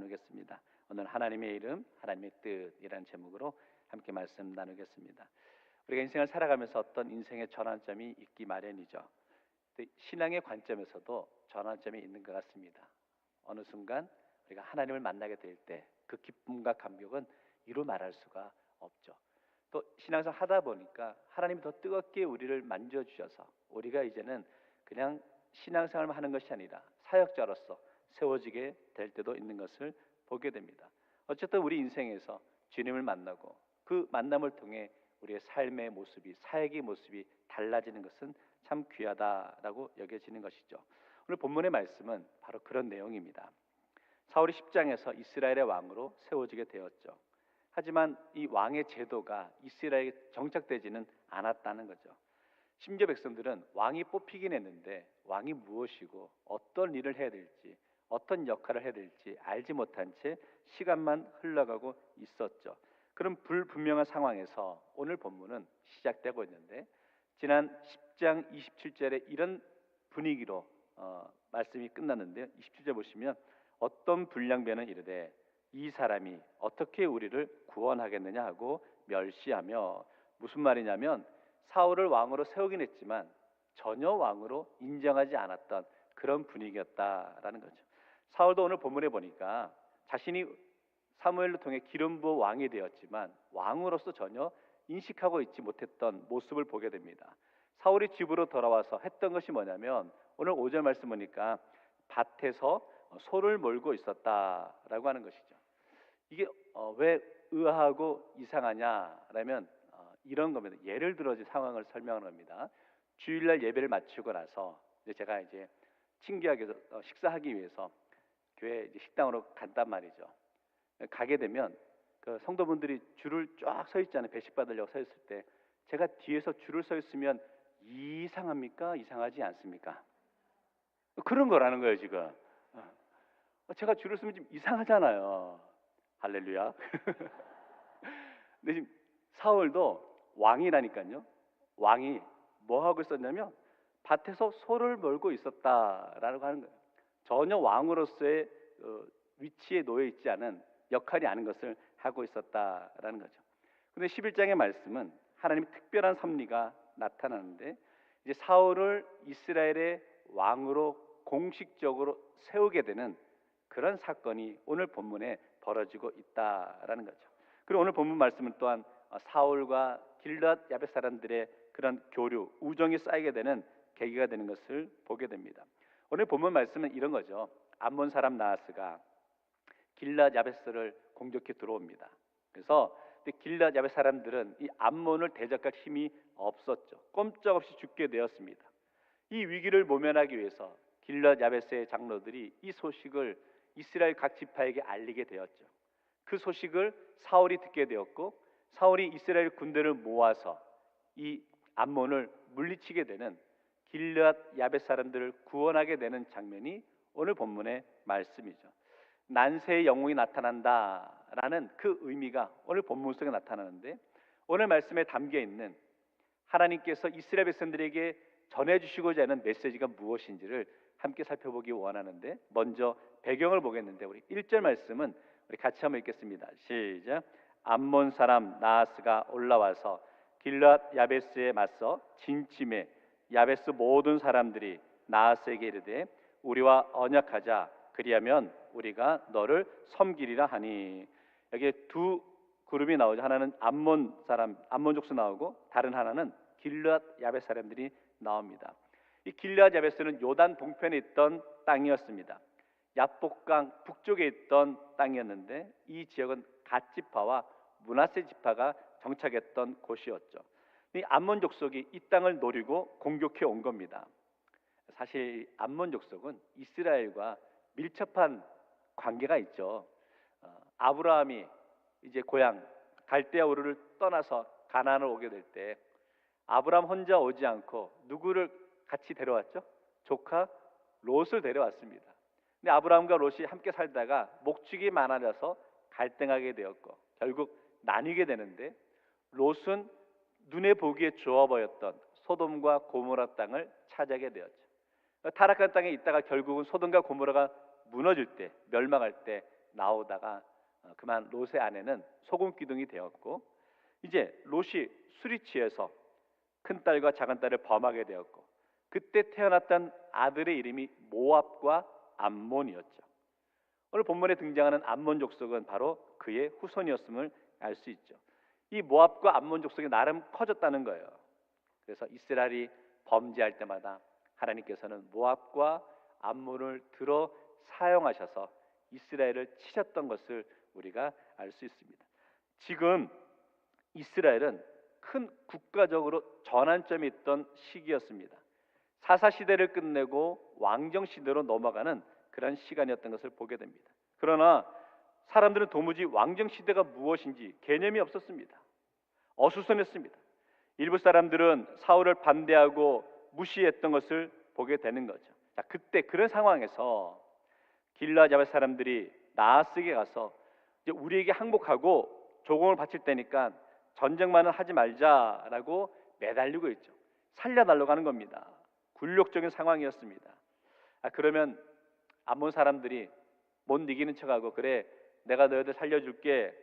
나누겠습니다. 오늘 하나님의 이름, 하나님의 뜻이라는 제목으로 함께 말씀 나누겠습니다. 우리가 인생을 살아가면서 어떤 인생의 전환점이 있기 마련이죠. 신앙의 관점에서도 전환점이 있는 것 같습니다. 어느 순간 우리가 하나님을 만나게 될 때 그 기쁨과 감격은 이루 말할 수가 없죠. 또 신앙생활 하다 보니까 하나님이 더 뜨겁게 우리를 만져주셔서 우리가 이제는 그냥 신앙생활만 하는 것이 아니라 사역자로서 세워지게 될 때도 있는 것을 보게 됩니다. 어쨌든 우리 인생에서 주님을 만나고 그 만남을 통해 우리의 삶의 모습이, 사역의 모습이 달라지는 것은 참 귀하다라고 여겨지는 것이죠. 오늘 본문의 말씀은 바로 그런 내용입니다. 사울이 10장에서 이스라엘의 왕으로 세워지게 되었죠. 하지만 이 왕의 제도가 이스라엘에 정착되지는 않았다는 거죠. 심지어 백성들은 왕이 뽑히긴 했는데 왕이 무엇이고 어떤 일을 해야 될지, 어떤 역할을 해야 될지 알지 못한 채 시간만 흘러가고 있었죠. 그런 불분명한 상황에서 오늘 본문은 시작되고 있는데, 지난 10장 27절에 이런 분위기로 말씀이 끝났는데요. 27절 보시면 어떤 불량배는 이르되 이 사람이 어떻게 우리를 구원하겠느냐 하고 멸시하며, 무슨 말이냐면 사울을 왕으로 세우긴 했지만 전혀 왕으로 인정하지 않았던 그런 분위기였다라는 거죠. 사울도 오늘 본문에 보니까 자신이 사무엘로 통해 기름 부어 왕이 되었지만 왕으로서 전혀 인식하고 있지 못했던 모습을 보게 됩니다. 사울이 집으로 돌아와서 했던 것이 뭐냐면 오늘 5절 말씀 보니까 밭에서 소를 몰고 있었다라고 하는 것이죠. 이게 왜 의아하고 이상하냐라면 이런 겁니다. 예를 들어 상황을 설명하는 겁니다. 주일날 예배를 마치고 나서 제가 친구하게 식사하기 위해서 교회 식당으로 간단 말이죠. 가게 되면 그 성도분들이 줄을 쫙 서 있잖아요. 배식 받으려고 서 있을 때 제가 뒤에서 줄을 서 있으면 이상합니까? 이상하지 않습니까? 그런 거라는 거예요 지금. 제가 줄을 서면 좀 이상하잖아요. 할렐루야. 근데 지금 사울도 왕이라니까요. 왕이 뭐 하고 있었냐면 밭에서 소를 몰고 있었다라고 하는 거예요. 전혀 왕으로서의 위치에 놓여 있지 않은 역할이 아닌 것을 하고 있었다라는 거죠. 근데 11장의 말씀은 하나님의 특별한 섭리가 나타나는데, 이제 사울을 이스라엘의 왕으로 공식적으로 세우게 되는 그런 사건이 오늘 본문에 벌어지고 있다라는 거죠. 그리고 오늘 본문 말씀은 또한 사울과 길앗 야벳 사람들의 그런 교류, 우정이 쌓이게 되는 계기가 되는 것을 보게 됩니다. 오늘 본문 말씀은 이런 거죠. 암몬 사람 나하스가 길앗 야벳을 공격해 들어옵니다. 그래서 길앗 야벳 사람들은 이 암몬을 대적할 힘이 없었죠. 꼼짝없이 죽게 되었습니다. 이 위기를 모면하기 위해서 길앗 야벳의 장로들이 이 소식을 이스라엘 각 지파에게 알리게 되었죠. 그 소식을 사울이 듣게 되었고, 사울이 이스라엘 군대를 모아서 이 암몬을 물리치게 되는, 길앗 야벳 사람들을 구원하게 되는 장면이 오늘 본문의 말씀이죠. 난세의 영웅이 나타난다라는 그 의미가 오늘 본문 속에 나타나는데, 오늘 말씀에 담겨 있는 하나님께서 이스라엘 백성들에게 전해주시고자 하는 메시지가 무엇인지를 함께 살펴보기 원하는데, 먼저 배경을 보겠는데 우리 1절 말씀은 우리 같이 한번 읽겠습니다. 시작. 암몬 사람 나하스가 올라와서 길앗 야베스에 맞서 진침해 야베스 모든 사람들이 나하스에게 이르되 우리와 언약하자, 그리하면 우리가 너를 섬기리라 하니. 여기 두 그룹이 나오죠. 하나는 암몬 사람, 암몬 족속 나오고, 다른 하나는 길앗 야벳 사람들이 나옵니다. 이 길앗 야벳은 요단 동편에 있던 땅이었습니다. 야복강 북쪽에 있던 땅이었는데 이 지역은 갓 지파와 므낫세 지파가 정착했던 곳이었죠. 이 암몬 족속이 이 땅을 노리고 공격해 온 겁니다. 사실 암몬 족속은 이스라엘과 밀접한 관계가 있죠. 아브라함이 이제 고향 갈대아 우르를 떠나서 가나안을 오게 될 때 아브라함 혼자 오지 않고 누구를 같이 데려왔죠? 조카 롯을 데려왔습니다. 근데 아브라함과 롯이 함께 살다가 목축이 많아져서 갈등하게 되었고 결국 나뉘게 되는데, 롯은 눈에 보기에 좋아 보였던 소돔과 고모라 땅을 차지하게 되었죠. 타락한 땅에 있다가 결국은 소돔과 고모라가 무너질 때, 멸망할 때 나오다가 그만 롯의 아내는 소금 기둥이 되었고, 이제 롯이 술이 취해서 큰딸과 작은딸을 범하게 되었고, 그때 태어났던 아들의 이름이 모압과 암몬이었죠. 오늘 본문에 등장하는 암몬 족속은 바로 그의 후손이었음을 알 수 있죠. 이 모압과 암몬 족속이 나름 커졌다는 거예요. 그래서 이스라엘이 범죄할 때마다 하나님께서는 모압과 암몬을 들어 사용하셔서 이스라엘을 치셨던 것을 우리가 알 수 있습니다. 지금 이스라엘은 큰 국가적으로 전환점이 있던 시기였습니다. 사사시대를 끝내고 왕정시대로 넘어가는 그런 시간이었던 것을 보게 됩니다. 그러나 사람들은 도무지 왕정시대가 무엇인지 개념이 없었습니다. 어수선했습니다. 일부 사람들은 사울을 반대하고 무시했던 것을 보게 되는 거죠. 자, 그때 그런 상황에서 길르앗 야벳 사람들이 나하스에게 가서 이제 우리에게 항복하고 조공을 바칠 때니까 전쟁만은 하지 말자라고 매달리고 있죠. 살려달라고 하는 겁니다. 굴욕적인 상황이었습니다. 그러면 암몬 사람들이 못 이기는 척하고 그래 내가 너희들 살려줄게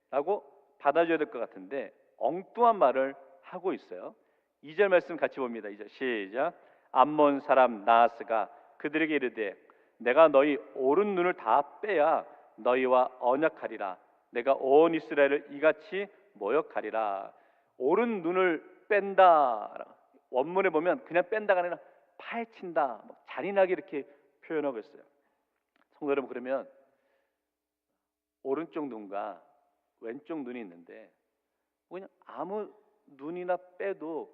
라고 받아줘야 될 것 같은데 엉뚱한 말을 하고 있어요. 2절 말씀 같이 봅니다. 2절 시작. 암몬 사람 나하스가 그들에게 이르되 내가 너희 오른 눈을 다 빼야 너희와 언약하리라. 내가 온 이스라엘을 이같이 모욕하리라. 오른 눈을 뺀다. 원문에 보면 그냥 뺀다가 아니라 파헤친다, 잔인하게 이렇게 표현하고 있어요. 성도 여러분, 그러면 오른쪽 눈과 왼쪽 눈이 있는데 그냥 아무 눈이나 빼도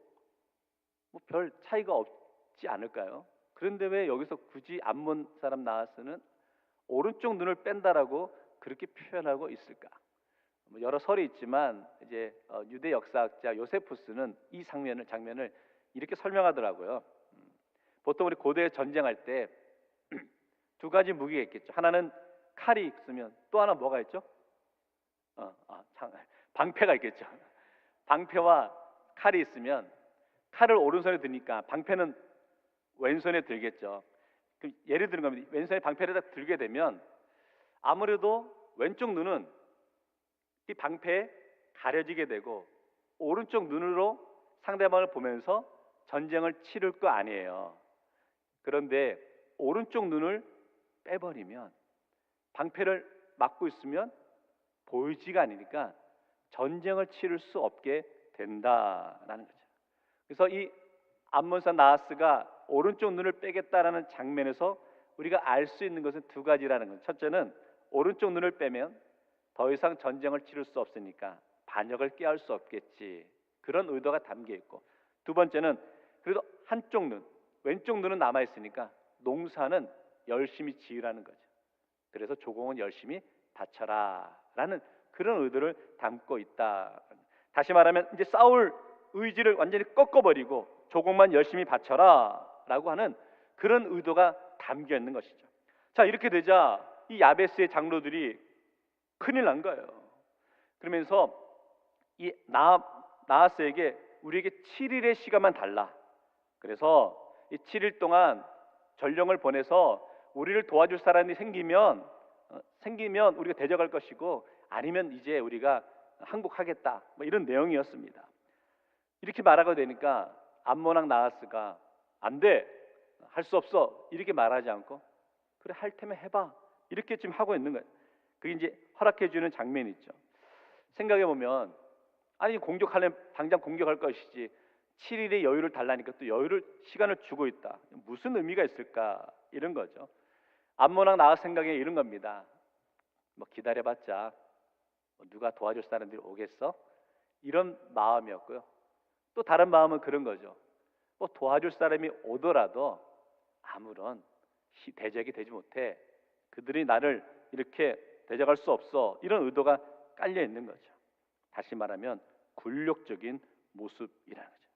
별 차이가 없지 않을까요? 그런데 왜 여기서 굳이 암몬 사람 나하스는 오른쪽 눈을 뺀다라고 그렇게 표현하고 있을까? 여러 설이 있지만 이제 유대 역사학자 요세푸스는 이 장면을 이렇게 설명하더라고요. 보통 우리 고대 전쟁할 때 두 가지 무기가 있겠죠. 하나는 칼이 있으면 또 하나 뭐가 있죠? 방패가 있겠죠. 방패와 칼이 있으면 칼을 오른손에 드니까 방패는 왼손에 들겠죠. 예를 드는 겁니다. 왼손에 방패를 딱 들게 되면 아무래도 왼쪽 눈은 이 방패에 가려지게 되고 오른쪽 눈으로 상대방을 보면서 전쟁을 치를 거 아니에요. 그런데 오른쪽 눈을 빼버리면 방패를 막고 있으면 보이지가 않으니까 전쟁을 치를 수 없게 된다라는 거죠. 그래서 이 암몬사 나하스가 오른쪽 눈을 빼겠다라는 장면에서 우리가 알 수 있는 것은 두 가지라는 거죠. 첫째는 오른쪽 눈을 빼면 더 이상 전쟁을 치를 수 없으니까 반역을 깨할 수 없겠지, 그런 의도가 담겨 있고, 두 번째는 그래도 한쪽 눈, 왼쪽 눈은 남아 있으니까 농사는 열심히 지으라는 거죠. 그래서 조공은 열심히 바쳐라라는 그런 의도를 담고 있다. 다시 말하면 이제 싸울 의지를 완전히 꺾어버리고 조공만 열심히 바쳐라라고 하는 그런 의도가 담겨 있는 것이죠. 자, 이렇게 되자 이 야베스의 장로들이 큰일 난 거예요. 그러면서 이 나하스에게 우리에게 7일의 시간만 달라. 그래서 이 7일 동안 전령을 보내서 우리를 도와줄 사람이 생기면 우리가 대적할 것이고, 아니면 이제 우리가 항복하겠다, 이런 내용이었습니다. 이렇게 말하게 되니까 암몬 왕 나하스가 안 돼, 할 수 없어 이렇게 말하지 않고 그래 할 테면 해봐 이렇게 지금 하고 있는 거예요. 그게 이제 허락해 주는 장면이 있죠. 생각해 보면 아니 공격하려면 당장 공격할 것이지 7일의 여유를 달라니까 또 시간을 주고 있다. 무슨 의미가 있을까, 이런 거죠. 암몬 왕 나하스 생각에 이런 겁니다. 기다려봤자 누가 도와줄 사람들이 오겠어? 이런 마음이었고요. 또 다른 마음은 그런 거죠. 도와줄 사람이 오더라도 아무런 대적이 되지 못해. 그들이 나를 이렇게 대적할 수 없어. 이런 의도가 깔려 있는 거죠. 다시 말하면 굴욕적인 모습이라는 거죠.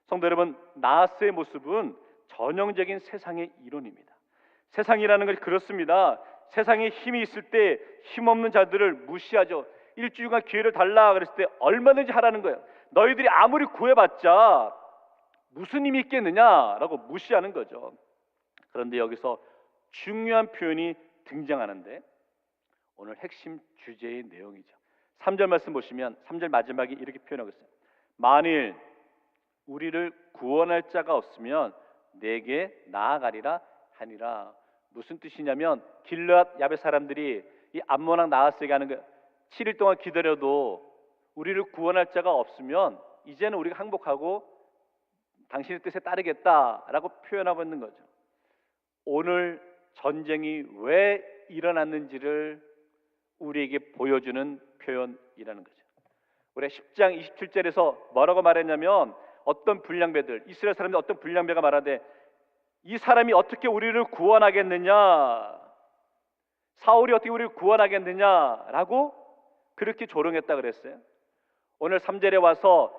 성도 여러분, 나하스의 모습은 전형적인 세상의 이론입니다. 세상이라는 것이 그렇습니다. 세상에 힘이 있을 때 힘없는 자들을 무시하죠. 일주일간 기회를 달라 그랬을 때 얼마든지 하라는 거예요. 너희들이 아무리 구해봤자 무슨 힘이 있겠느냐라고 무시하는 거죠. 그런데 여기서 중요한 표현이 등장하는데, 오늘 핵심 주제의 내용이죠. 3절 말씀 보시면 3절 마지막에 이렇게 표현하고 있어요. 만일 우리를 구원할 자가 없으면 내게 나아가리라 하니라. 무슨 뜻이냐면 길르앗 야벳 사람들이 이 암몬 왕 나하스에게 하는 거 7일 동안 기다려도 우리를 구원할 자가 없으면 이제는 우리가 항복하고 당신의 뜻에 따르겠다라고 표현하고 있는 거죠. 오늘 전쟁이 왜 일어났는지를 우리에게 보여주는 표현이라는 거죠. 우리 10장 27절에서 뭐라고 말했냐면 어떤 불량배들, 이스라엘 사람들 어떤 불량배가 말하되 이 사람이 어떻게 우리를 구원하겠느냐, 사울이 어떻게 우리를 구원하겠느냐라고 그렇게 조롱했다 그랬어요. 오늘 3절에 와서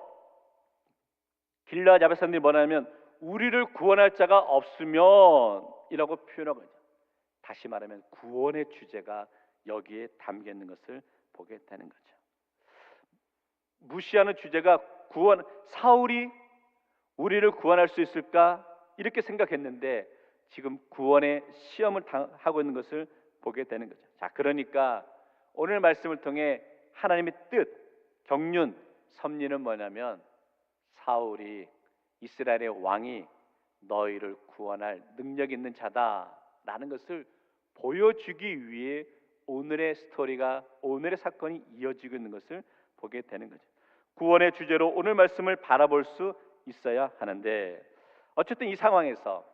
길르앗 야벳 사람들이 뭐냐면 우리를 구원할 자가 없으면 이라고 표현하고 있죠. 다시 말하면 구원의 주제가 여기에 담겨 있는 것을 보게 되는 거죠. 무시하는 주제가 구원, 사울이 우리를 구원할 수 있을까? 이렇게 생각했는데 지금 구원의 시험을 하고 있는 것을 보게 되는 거죠. 자, 그러니까 오늘 말씀을 통해 하나님의 뜻, 경륜, 섭리는 뭐냐면 사울이 이스라엘의 왕이 너희를 구원할 능력 있는 자다라는 것을 보여주기 위해 오늘의 스토리가, 오늘의 사건이 이어지고 있는 것을 보게 되는 거죠. 구원의 주제로 오늘 말씀을 바라볼 수 있어야 하는데 어쨌든 이 상황에서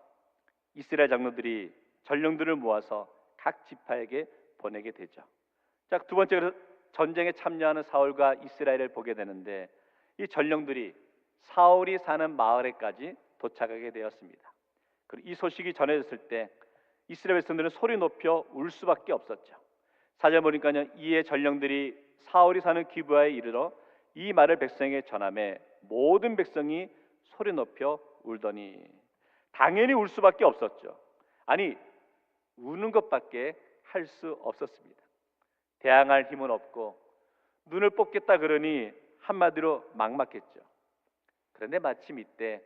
이스라엘 장로들이 전령들을 모아서 각 지파에게 보내게 되죠. 자, 두 번째로 전쟁에 참여하는 사울과 이스라엘을 보게 되는데 이 전령들이 사울이 사는 마을에까지 도착하게 되었습니다. 그리고 이 소식이 전해졌을 때 이스라엘 백성들은 소리 높여 울 수밖에 없었죠. 4절 보니까요, 이에 전령들이 사울이 사는 기브아에 이르러 이 말을 백성에게 전하매 모든 백성이 소리 높여 울더니, 당연히 울 수밖에 없었죠. 아니, 우는 것밖에 할 수 없었습니다. 대항할 힘은 없고 눈을 뽑겠다 그러니 한마디로 막막했죠. 그런데 마침 이때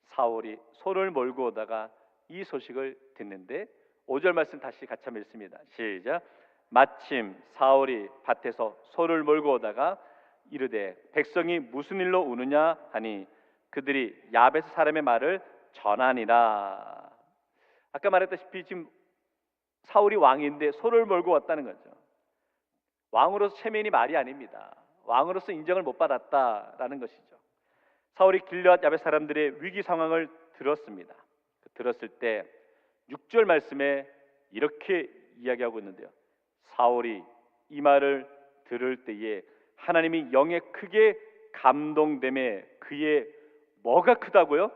사울이 소를 몰고 오다가 이 소식을 듣는데 5절 말씀 다시 같이 한번 읽습니다. 시작. 마침 사울이 밭에서 소를 몰고 오다가 이르되 백성이 무슨 일로 우느냐 하니 그들이 야벳 사람의 말을 전하니라. 아까 말했다시피 지금 사울이 왕인데 소를 몰고 왔다는 거죠. 왕으로서 체면이 말이 아닙니다. 왕으로서 인정을 못 받았다라는 것이죠. 사울이 길르앗 야벳 사람들의 위기 상황을 들었습니다. 들었을 때 6절 말씀에 이렇게 이야기하고 있는데요. 사울이 이 말을 들을 때에 하나님이 영에 크게 감동됨에 그의 뭐가 크다고요?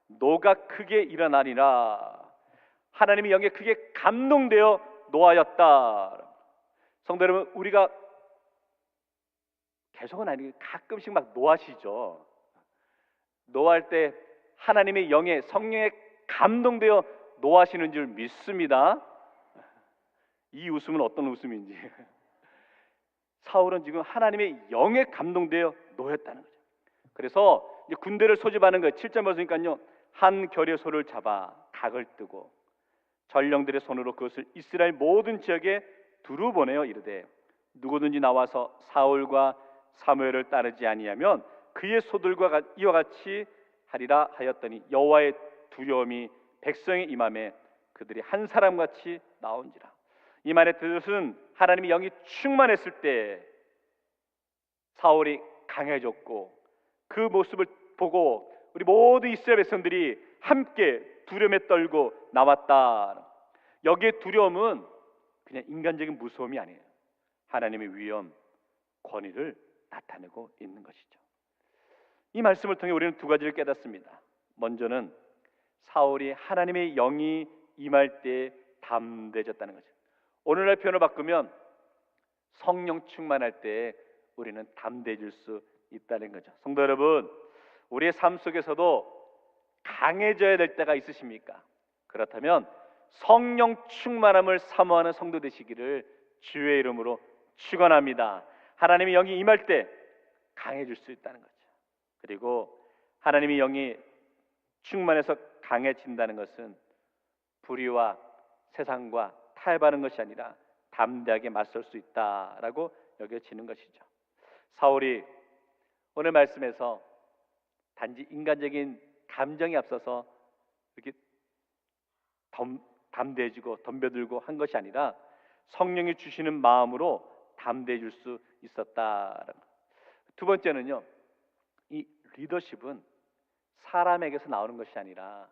노가 크게 일어나니라. 하나님이 영에 크게 감동되어 노하였다. 성도 여러분, 우리가 계속은 아니고 가끔씩 막 노하시죠. 노할 때 하나님의 영에, 성령에 감동되어 노하시는 줄 믿습니다. 이 웃음은 어떤 웃음인지. 사울은 지금 하나님의 영에 감동되어 노했다는 거죠. 그래서 이제 군대를 소집하는 거예요. 7절 보니까요, 한 결의 소를 잡아 닭을 뜨고 전령들의 손으로 그것을 이스라엘 모든 지역에 두루 보내어 이르되 누구든지 나와서 사울과 사무엘을 따르지 아니하면 그의 소들과 이와 같이 하리라 하였더니 여호와의 두려움이 백성의 임함에 그들이 한 사람같이 나온지라. 이 말의 뜻은 하나님의 영이 충만했을 때 사울이 강해졌고 그 모습을 보고 우리 모든 이스라엘 백성들이 함께 두려움에 떨고 나왔다. 여기에 두려움은 그냥 인간적인 무서움이 아니에요. 하나님의 위엄, 권위를 나타내고 있는 것이죠. 이 말씀을 통해 우리는 두 가지를 깨닫습니다. 먼저는 사울이 하나님의 영이 임할 때 담대해졌다는 거죠. 오늘날 표현을 바꾸면 성령 충만할 때 우리는 담대해질 수 있다는 거죠. 성도 여러분, 우리의 삶 속에서도 강해져야 될 때가 있으십니까? 그렇다면 성령 충만함을 사모하는 성도 되시기를 주의 이름으로 축원합니다. 하나님의 영이 임할 때 강해질 수 있다는 거죠. 그리고 하나님의 영이 충만해서 강해진다는 것은 불의와 세상과 타협하는 것이 아니라 담대하게 맞설 수 있다라고 여겨지는 것이죠. 사울이 오늘 말씀에서 단지 인간적인 감정이 앞서서 이렇게 담대해지고 덤벼들고 한 것이 아니라 성령이 주시는 마음으로 담대해질 수 있었다. 두 번째는요, 이 리더십은 사람에게서 나오는 것이 아니라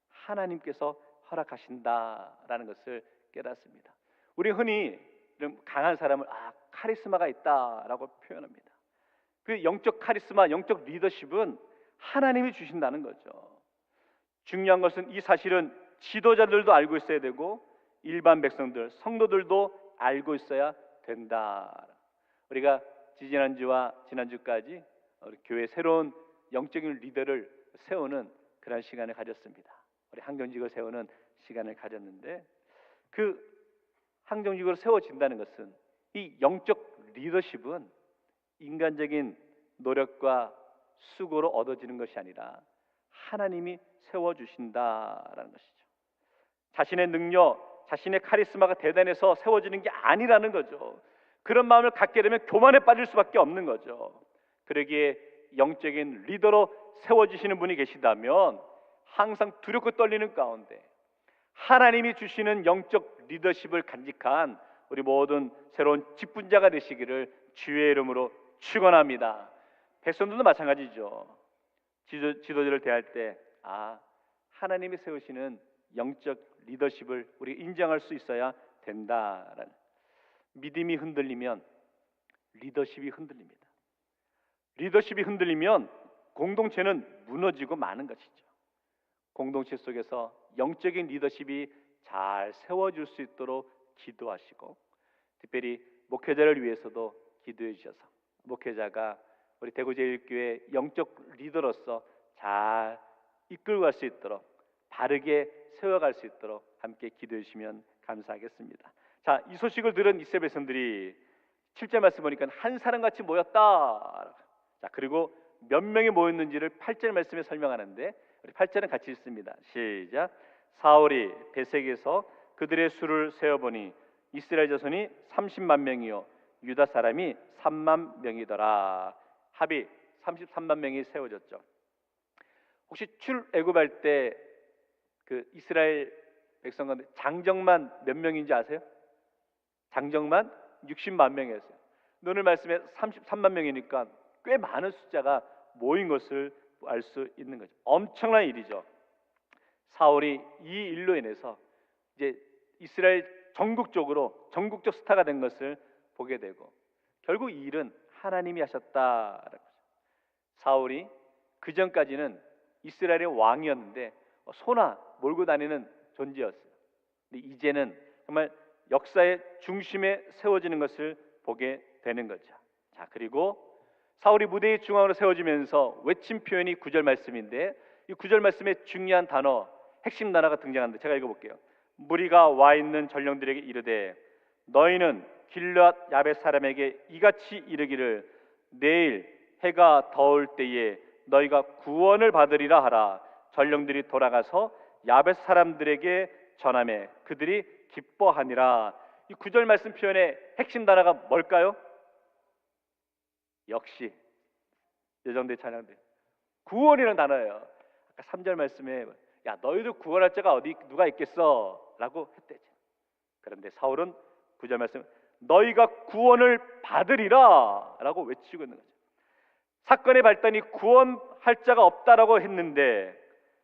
하나님께서 허락하신다라는 것을 깨닫습니다. 우리 흔히 강한 사람을 카리스마가 있다라고 표현합니다. 그 영적 카리스마, 영적 리더십은 하나님이 주신다는 거죠. 중요한 것은 이 사실은 지도자들도 알고 있어야 되고 일반 백성들, 성도들도 알고 있어야 된다. 우리가 지지난주와 지난주까지 우리 교회 새로운 영적인 리더를 세우는 그런 시간을 가졌습니다. 우리 항정직을 세우는 시간을 가졌는데, 그 항정직으로 세워진다는 것은 이 영적 리더십은 인간적인 노력과 수고로 얻어지는 것이 아니라 하나님이 세워주신다라는 것이죠. 자신의 능력, 자신의 카리스마가 대단해서 세워지는 게 아니라는 거죠. 그런 마음을 갖게 되면 교만에 빠질 수밖에 없는 거죠. 그러기에 영적인 리더로 세워지시는 분이 계시다면 항상 두렵고 떨리는 가운데 하나님이 주시는 영적 리더십을 간직한 우리 모든 새로운 직분자가 되시기를 주의 이름으로 축원합니다. 백성들도 마찬가지죠. 지도자를 대할 때 하나님이 세우시는 영적 리더십을 우리 인정할 수 있어야 된다라는, 믿음이 흔들리면 리더십이 흔들립니다. 리더십이 흔들리면 공동체는 무너지고 마는 것이죠. 공동체 속에서 영적인 리더십이 잘 세워질 수 있도록 기도하시고, 특별히 목회자를 위해서도 기도해 주셔서 목회자가 우리 대구제일교회 영적 리더로서 잘 이끌고 갈 수 있도록, 바르게 세워갈 수 있도록 함께 기도해 주시면 감사하겠습니다. 자, 이 소식을 들은 이스라엘 백성들이 7절 말씀 보니까 한 사람같이 모였다. 자, 그리고 몇 명이 모였는지를 8절 말씀에 설명하는데, 우리 8절은 같이 읽습니다. 시작. 사울이 베색에서 그들의 수를 세어보니 이스라엘 자손이 30만 명이요 유다 사람이 3만 명이더라. 합이 33만 명이 세워졌죠. 혹시 출애굽할 때 그 이스라엘 백성 가운데 장정만 몇 명인지 아세요? 장정만 60만 명이었어요. 오늘 말씀에 33만 명이니까 꽤 많은 숫자가 모인 것을 알 수 있는 거죠. 엄청난 일이죠. 사울이 이 일로 인해서 이제 이스라엘 전국적으로 전국적 스타가 된 것을 보게 되고, 결국 이 일은 하나님이 하셨다라는 거죠. 사울이 그 전까지는 이스라엘의 왕이었는데 소나 몰고 다니는 존재였어요. 근데 이제는 정말 역사의 중심에 세워지는 것을 보게 되는 거죠. 자, 그리고 사울이 무대의 중앙으로 세워지면서 외친 표현이 9절 말씀인데, 이 9절 말씀에 중요한 단어, 핵심 단어가 등장하는데 제가 읽어볼게요. 무리가 와 있는 전령들에게 이르되 너희는 길르앗 야벳 사람에게 이같이 이르기를 내일 해가 더울 때에 너희가 구원을 받으리라 하라. 전령들이 돌아가서 야벳 사람들에게 전하매 그들이 기뻐하니라. 이 9절 말씀 표현의 핵심 단어가 뭘까요? 역시 예정대 찬양대 구원이라는 단어예요. 아까 3절 말씀에 야 너희들 구원할 자가 어디 누가 있겠어? 라고 했대죠. 그런데 사울은 9절 말씀 너희가 구원을 받으리라 라고 외치고 있는 거죠. 사건의 발단이 구원할 자가 없다라고 했는데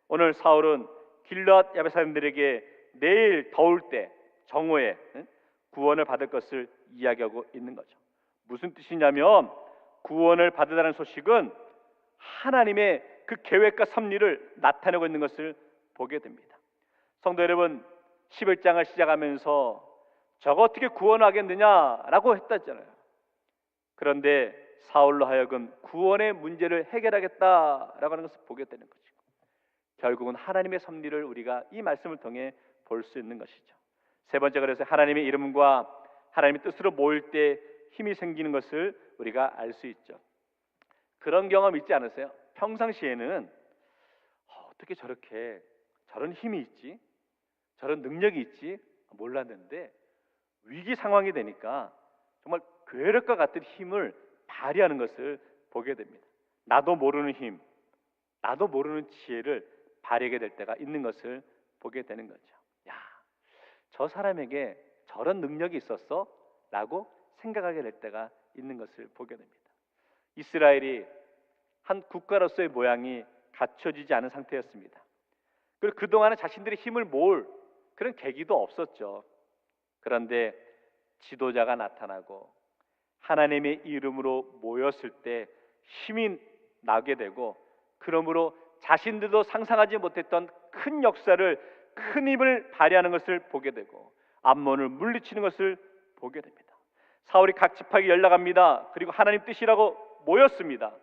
오늘 사울은 길르앗 야벳 사람들에게 내일 더울 때 정오에 구원을 받을 것을 이야기하고 있는 거죠. 무슨 뜻이냐면 구원을 받으라는 소식은 하나님의 그 계획과 섭리를 나타내고 있는 것을 보게 됩니다. 성도 여러분, 11장을 시작하면서 저거 어떻게 구원하겠느냐라고 했다잖아요. 그런데 사울로 하여금 구원의 문제를 해결하겠다라고 하는 것을 보게 되는 거죠. 결국은 하나님의 섭리를 우리가 이 말씀을 통해 볼 수 있는 것이죠. 세 번째, 그래서 하나님의 이름과 하나님의 뜻으로 모일 때 힘이 생기는 것을 우리가 알 수 있죠. 그런 경험 있지 않으세요? 평상시에는 어떻게 저렇게 저런 힘이 있지? 저런 능력이 있지? 몰랐는데 위기 상황이 되니까 정말 괴력과 같은 힘을 발휘하는 것을 보게 됩니다. 나도 모르는 힘, 나도 모르는 지혜를 발휘하게 될 때가 있는 것을 보게 되는 거죠. 야, 저 사람에게 저런 능력이 있었어? 라고 생각하게 될 때가 있는 것을 보게 됩니다. 이스라엘이 한 국가로서의 모양이 갖춰지지 않은 상태였습니다. 그리고 그동안은 자신들의 힘을 모을 그런 계기도 없었죠. 그런데 지도자가 나타나고 하나님의 이름으로 모였을 때 힘이 나게 되고, 그러므로 자신들도 상상하지 못했던 큰 역사를, 큰 힘을 발휘하는 것을 보게 되고 암몬을 물리치는 것을 보게 됩니다. 사울이 각 지파에게 연락합니다. 그리고 하나님 뜻이라고 모였습니다.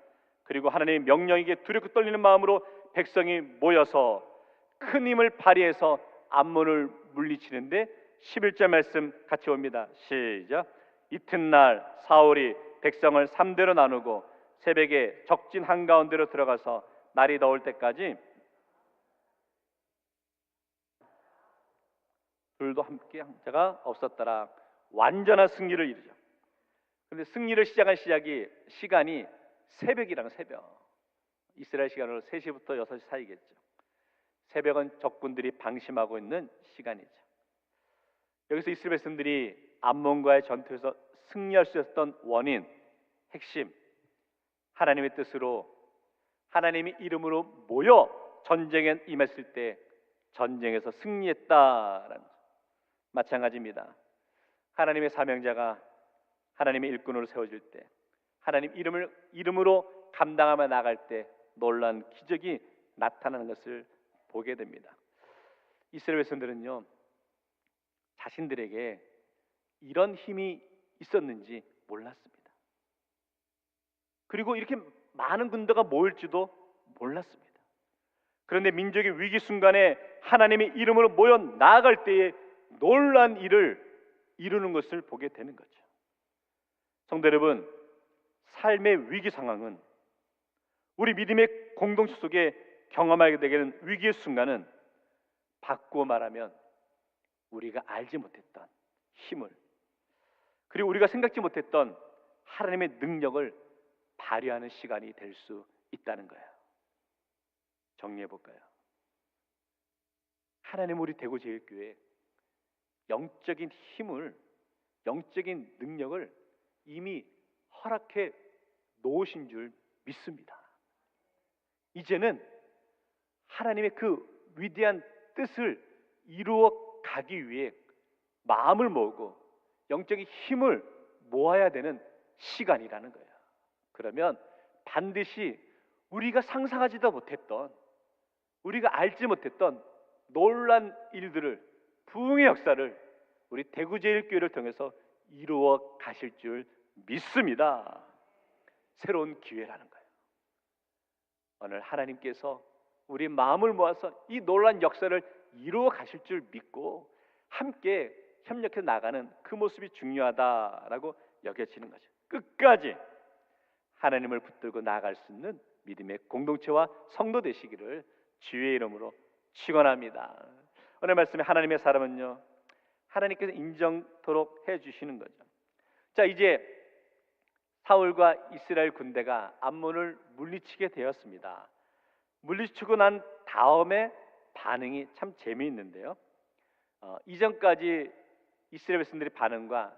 그리고 하나님의 명령에게 두렵고 떨리는 마음으로 백성이 모여서 큰 힘을 발휘해서 암몬을 물리치는데 11절 말씀 같이 봅니다. 시작. 이튿날 사울이 백성을 3대로 나누고 새벽에 적진 한가운데로 들어가서 날이 더울 때까지 둘도 함께 형제가 없었더라. 완전한 승리를 이루죠. 그런데 승리를 시작한 시간이 새벽이라는 새벽. 이스라엘 시간으로 3시부터 6시 사이겠죠. 새벽은 적군들이 방심하고 있는 시간이죠. 여기서 이스라엘 백성들이 암몬과의 전투에서 승리할 수 있었던 원인, 핵심, 하나님의 뜻으로 하나님의 이름으로 모여 전쟁에 임했을 때 전쟁에서 승리했다라는 것. 마찬가지입니다. 하나님의 사명자가 하나님의 일꾼으로 세워질 때, 하나님 이름으로 감당하며 나갈 때 놀라운 기적이 나타나는 것을 보게 됩니다. 이스라엘 백성들은요, 자신들에게 이런 힘이 있었는지 몰랐습니다. 그리고 이렇게 많은 군대가 모일지도 몰랐습니다. 그런데 민족의 위기 순간에 하나님의 이름으로 모여 나아갈 때에 놀라운 일을 이루는 것을 보게 되는 거죠. 성도 여러분, 삶의 위기 상황은, 우리 믿음의 공동체 속에 경험하게 되는 위기의 순간은 바꾸어 말하면 우리가 알지 못했던 힘을, 그리고 우리가 생각지 못했던 하나님의 능력을 발휘하는 시간이 될 수 있다는 거예요. 정리해 볼까요? 하나님 우리 대구제일교회 영적인 힘을, 영적인 능력을 이미 허락해 놓으신 줄 믿습니다. 이제는 하나님의 그 위대한 뜻을 이루어 가기 위해 마음을 모으고 영적인 힘을 모아야 되는 시간이라는 거예요. 그러면 반드시 우리가 상상하지도 못했던, 우리가 알지 못했던 놀란 일들을, 부흥의 역사를 우리 대구제일교회를 통해서 이루어 가실 줄 믿습니다. 새로운 기회라는 거예요. 오늘 하나님께서 우리 마음을 모아서 이 놀란 역사를 이루어 가실 줄 믿고 함께 협력해 나가는 그 모습이 중요하다라고 여겨지는 거죠. 끝까지 하나님을 붙들고 나아갈 수 있는 믿음의 공동체와 성도 되시기를 주의 이름으로 축원합니다. 오늘 말씀에 하나님의 사람은요, 하나님께서 인정토록 해주시는 거죠. 자, 이제 사울과 이스라엘 군대가 암몬을 물리치게 되었습니다. 물리치고 난 다음에 반응이 참 재미있는데요. 이전까지 이스라엘 백성들의 반응과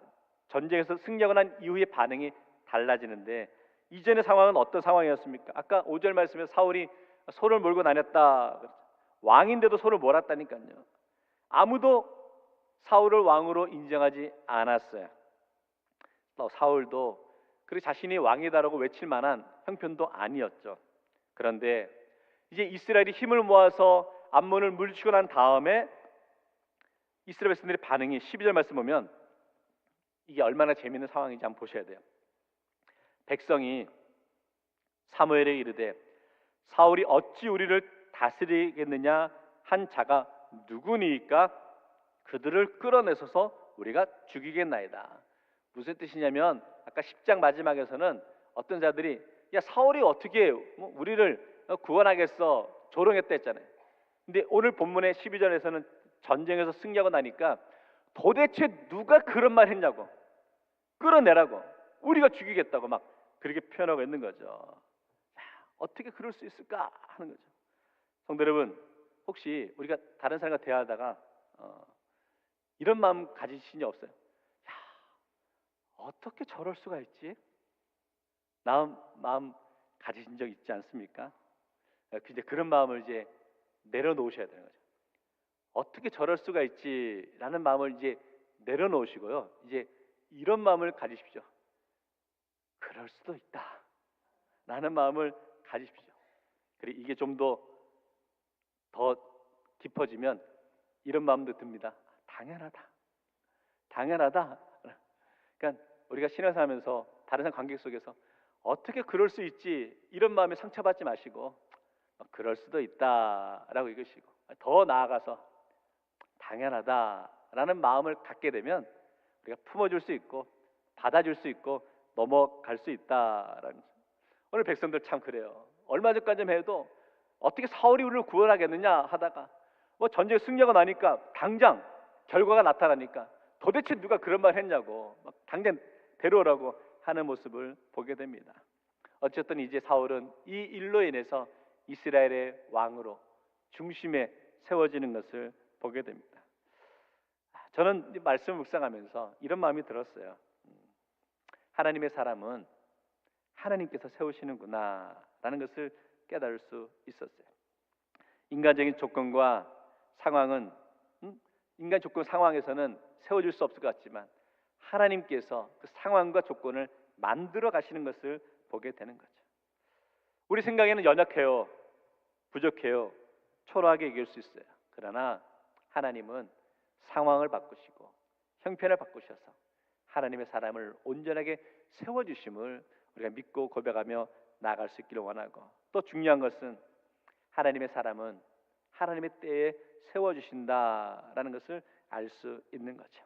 전쟁에서 승리하고 난 이후의 반응이 달라지는데, 이전의 상황은 어떤 상황이었습니까? 아까 5절 말씀에 사울이 소를 몰고 다녔다. 왕인데도 소를 몰았다니까요. 아무도 사울을 왕으로 인정하지 않았어요. 또 사울도 그리고 자신이 왕이다라고 외칠 만한 형편도 아니었죠. 그런데 이제 이스라엘이 힘을 모아서 암몬을 물리치고 난 다음에 이스라엘 백성들의 반응이 12절 말씀 보면 이게 얼마나 재미있는 상황인지 한번 보셔야 돼요. 백성이 사무엘에 이르되 사울이 어찌 우리를 다스리겠느냐 한 자가 누구니까 그들을 끌어내서서 우리가 죽이겠나이다. 무슨 뜻이냐면 아까 10장 마지막에서는 어떤 자들이 야 사울이 어떻게 우리를 구원하겠어 조롱했다 했잖아요. 근데 오늘 본문의 12절에서는 전쟁에서 승리하고 나니까 도대체 누가 그런 말 했냐고, 끌어내라고, 우리가 죽이겠다고 막 그렇게 표현하고 있는 거죠. 어떻게 그럴 수 있을까 하는 거죠. 성도 여러분, 혹시 우리가 다른 사람과 대화하다가 이런 마음 가지신 적 없어요? 야, 어떻게 저럴 수가 있지? 마음 가지신 적 있지 않습니까? 이제 그런 마음을 이제 내려놓으셔야 되는 거죠. 어떻게 저럴 수가 있지라는 마음을 이제 내려놓으시고요. 이제 이런 마음을 가지십시오. 그럴 수도 있다라는 마음을 가지십시오. 그리고 이게 좀 더 깊어지면 이런 마음도 듭니다. 당연하다. 그러니까 우리가 신앙생활하면서 다른 사람 관계 속에서 어떻게 그럴 수 있지 이런 마음에 상처받지 마시고 그럴 수도 있다라고 읽으시고, 더 나아가서 당연하다라는 마음을 갖게 되면 우리가 품어줄 수 있고 받아줄 수 있고 넘어갈 수 있다라는 거죠. 오늘 백성들 참 그래요. 얼마 전까지만 해도 어떻게 사울이 우리를 구원하겠느냐 하다가 뭐 전쟁 승리하고 나니까 당장 결과가 나타나니까 도대체 누가 그런 말 했냐고 막 당장 데려오라고 하는 모습을 보게 됩니다. 어쨌든 이제 사울은 이 일로 인해서 이스라엘의 왕으로 중심에 세워지는 것을 보게 됩니다. 저는 이 말씀을 묵상하면서 이런 마음이 들었어요. 하나님의 사람은 하나님께서 세우시는구나 라는 것을 깨달을 수 있었어요. 인간적인 조건과 상황은 인간 조건 상황에서는 세워질 수 없을 것 같지만 하나님께서 그 상황과 조건을 만들어 가시는 것을 보게 되는 거죠. 우리 생각에는 연약해요, 부족해요, 초라하게 얘기할 수 있어요. 그러나 하나님은 상황을 바꾸시고 형편을 바꾸셔서 하나님의 사람을 온전하게 세워주심을 우리가 믿고 고백하며 나아갈 수 있기를 원하고, 또 중요한 것은 하나님의 사람은 하나님의 때에 세워주신다라는 것을 알 수 있는 거죠.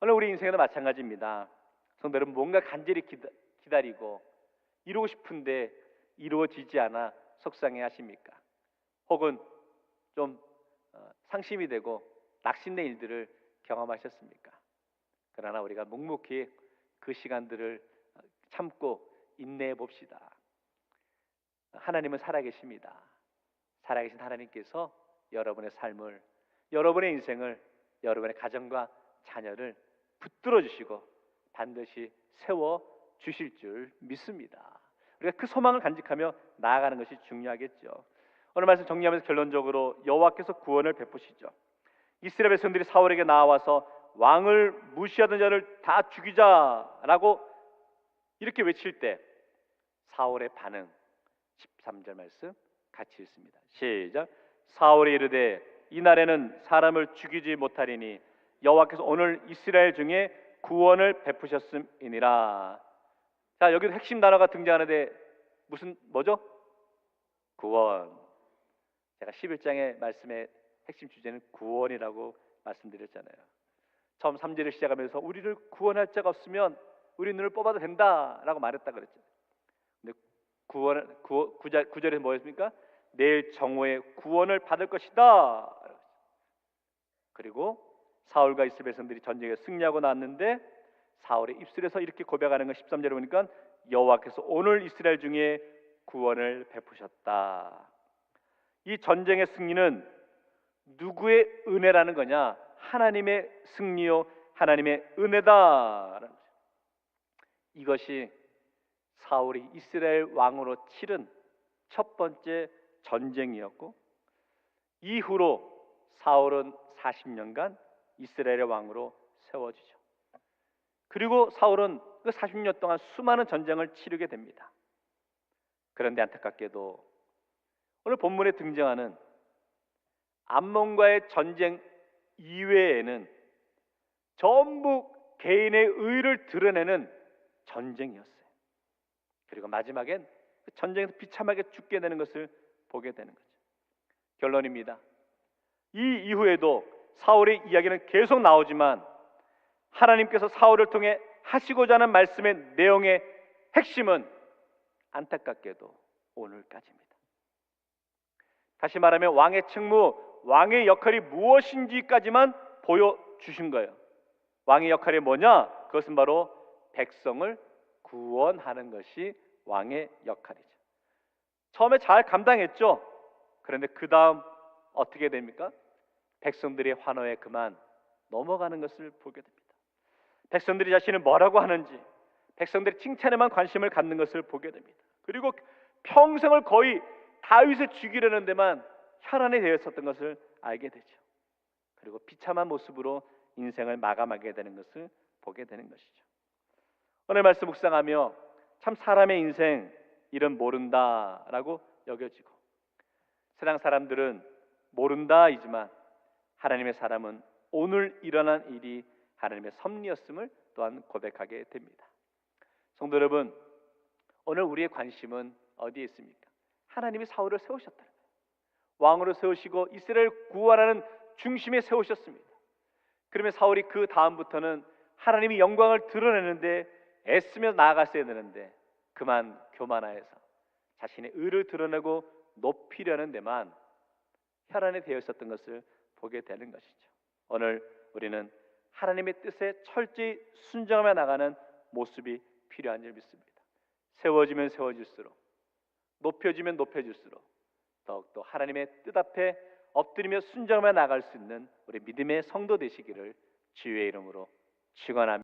오늘 우리 인생에도 마찬가지입니다. 성도 여러분, 뭔가 간절히 기다리고 이루고 싶은데 이루어지지 않아 속상해 하십니까? 혹은 좀 상심이 되고 낙심된 일들을 경험하셨습니까? 그러나 우리가 묵묵히 그 시간들을 참고 인내해 봅시다. 하나님은 살아계십니다. 살아계신 하나님께서 여러분의 삶을, 여러분의 인생을, 여러분의 가정과 자녀를 붙들어 주시고 반드시 세워 주실 줄 믿습니다. 우리가 그 소망을 간직하며 나아가는 것이 중요하겠죠. 오늘 말씀 정리하면서 결론적으로 여호와께서 구원을 베푸시죠. 이스라엘 백성들이 사울에게 나와서 왕을 무시하던 자를 다 죽이자라고 이렇게 외칠 때 사울의 반응, 13절 말씀 같이 읽습니다. 시작. 사울이 이르되 이날에는 사람을 죽이지 못하리니 여호와께서 오늘 이스라엘 중에 구원을 베푸셨음이니라. 자, 여기도 핵심 단어가 등장하는데 뭐죠? 구원. 제가 11장의 말씀의 핵심 주제는 구원이라고 말씀드렸잖아요. 처음 3절을 시작하면서 우리를 구원할 자가 없으면 우리 눈을 뽑아도 된다라고 말했다 그랬죠. 근데 9절에 뭐였습니까? 내일 정오에 구원을 받을 것이다. 그리고 사울과 이스라엘 백성들이 전쟁에 승리하고 나왔는데 사울의 입술에서 이렇게 고백하는 건 13절에 보니까 여호와께서 오늘 이스라엘 중에 구원을 베푸셨다. 이 전쟁의 승리는 누구의 은혜라는 거냐? 하나님의 승리요 하나님의 은혜다라는 거죠. 이것이 사울이 이스라엘 왕으로 치른 첫 번째 전쟁이었고, 이후로 사울은 40년간 이스라엘의 왕으로 세워지죠. 그리고 사울은 그 40년 동안 수많은 전쟁을 치르게 됩니다. 그런데 안타깝게도 오늘 본문에 등장하는 암몬과의 전쟁 이외에는 전부 개인의 의를 드러내는 전쟁이었어요. 그리고 마지막엔 그 전쟁에서 비참하게 죽게 되는 것을 보게 되는 거죠. 결론입니다. 이 이후에도 사울의 이야기는 계속 나오지만 하나님께서 사울을 통해 하시고자 하는 말씀의 내용의 핵심은 안타깝게도 오늘까지입니다. 다시 말하면 왕의 책무, 왕의 역할이 무엇인지까지만 보여주신 거예요. 왕의 역할이 뭐냐? 그것은 바로 백성을 구원하는 것이 왕의 역할이죠. 처음에 잘 감당했죠. 그런데 그 다음 어떻게 됩니까? 백성들의 환호에 그만 넘어가는 것을 보게 됩니다. 백성들이 자신을 뭐라고 하는지, 백성들의 칭찬에만 관심을 갖는 것을 보게 됩니다. 그리고 평생을 거의 다윗을 죽이려는 데만 혈안이 되었었던 것을 알게 되죠. 그리고 비참한 모습으로 인생을 마감하게 되는 것을 보게 되는 것이죠. 오늘 말씀 묵상하며 참 사람의 인생 이런 모른다라고 여겨지고, 세상 사람들은 모른다이지만 하나님의 사람은 오늘 일어난 일이 하나님의 섭리였음을 또한 고백하게 됩니다. 성도 여러분, 오늘 우리의 관심은 어디에 있습니까? 하나님이 사울을 세우셨다는 거예요. 왕으로 세우시고 이스라엘 구원하는 중심에 세우셨습니다. 그러면 사울이 그 다음부터는 하나님이 영광을 드러내는데 애쓰며 나아갔어야 되는데 그만 교만하여서 자신의 의를 드러내고 높이려는 데만 혈안이 되어 있었던 것을 보게 되는 것이죠. 오늘 우리는 하나님의 뜻에 철저히 순종하며 나가는 모습이 필요한 줄 믿습니다. 세워지면 세워질수록, 높여지면 높여질수록 더욱더 하나님의 뜻 앞에 엎드리며 순종하며 나갈 수 있는 우리 믿음의 성도 되시기를 주의 이름으로 축원합니다.